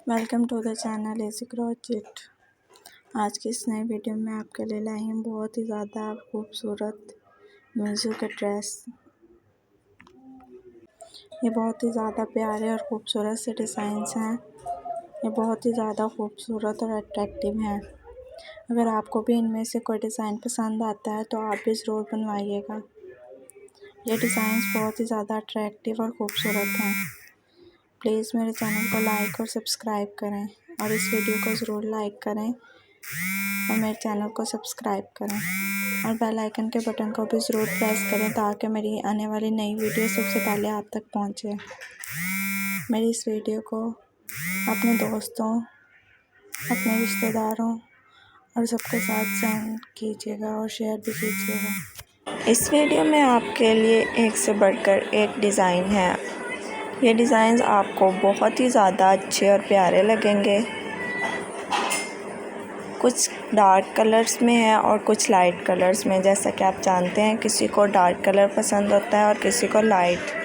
Welcome to the channel easy crochet. आज की इस नई वीडियो में आपके लिए लाई हूँ बहुत ही ज़्यादा खूबसूरत मीशो के ड्रेस। ये बहुत ही ज़्यादा प्यारे और ख़ूबसूरत से डिज़ाइंस हैं। ये बहुत ही ज़्यादा खूबसूरत और अट्रैक्टिव हैं। अगर आपको भी इनमें से कोई डिज़ाइन पसंद आता है तो आप भी ज़रूर बनवाइएगा। ये डिज़ाइंस बहुत ही ज़्यादा अट्रैक्टिव और ख़ूबसूरत हैं। प्लीज़ मेरे चैनल को लाइक और सब्सक्राइब करें और इस वीडियो को ज़रूर लाइक करें और मेरे चैनल को सब्सक्राइब करें और बेल आइकन के बटन को भी ज़रूर प्रेस करें ताकि मेरी आने वाली नई वीडियो सबसे पहले आप तक पहुंचे। मेरी इस वीडियो को अपने दोस्तों, अपने रिश्तेदारों और सबके साथ सेंड कीजिएगा और शेयर भी कीजिएगा। इस वीडियो में आपके लिए एक से बढ़कर एक डिज़ाइन है। ये डिज़ाइंस आपको बहुत ही ज़्यादा अच्छे और प्यारे लगेंगे। कुछ डार्क कलर्स में है और कुछ लाइट कलर्स में। जैसा कि आप जानते हैं किसी को डार्क कलर पसंद होता है और किसी को लाइट।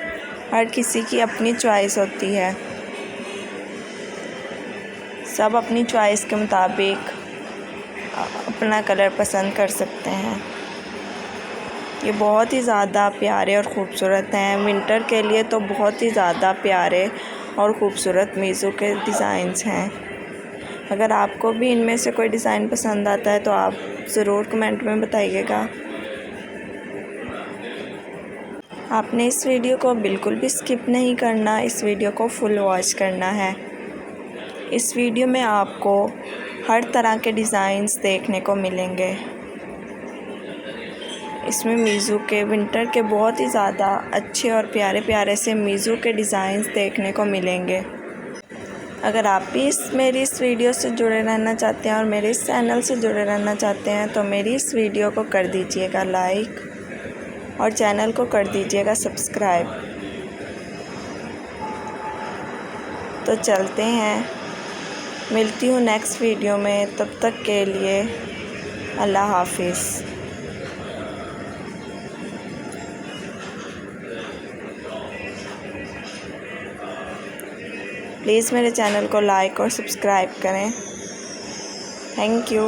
हर किसी की अपनी चॉइस होती है। सब अपनी चॉइस के मुताबिक अपना कलर पसंद कर सकते हैं। ये बहुत ही ज़्यादा प्यारे और ख़ूबसूरत हैं। विंटर के लिए तो बहुत ही ज़्यादा प्यारे और ख़ूबसूरत मीशो के डिज़ाइंस हैं। अगर आपको भी इनमें से कोई डिज़ाइन पसंद आता है तो आप ज़रूर कमेंट में बताइएगा। आपने इस वीडियो को बिल्कुल भी स्किप नहीं करना, इस वीडियो को फुल वॉच करना है। इस वीडियो में आपको हर तरह के डिज़ाइंस देखने को मिलेंगे। इसमें मीशो के विंटर के बहुत ही ज़्यादा अच्छे और प्यारे प्यारे से मीशो के डिज़ाइंस देखने को मिलेंगे। अगर आप भी मेरी इस वीडियो से जुड़े रहना चाहते हैं और मेरे इस चैनल से जुड़े रहना चाहते हैं तो मेरी इस वीडियो को कर दीजिएगा लाइक और चैनल को कर दीजिएगा सब्सक्राइब। तो चलते हैं, मिलती हूँ नेक्स्ट वीडियो में। तब तक के लिए अल्लाह हाफिज़। प्लीज़ मेरे चैनल को लाइक और सब्सक्राइब करें। Thank you.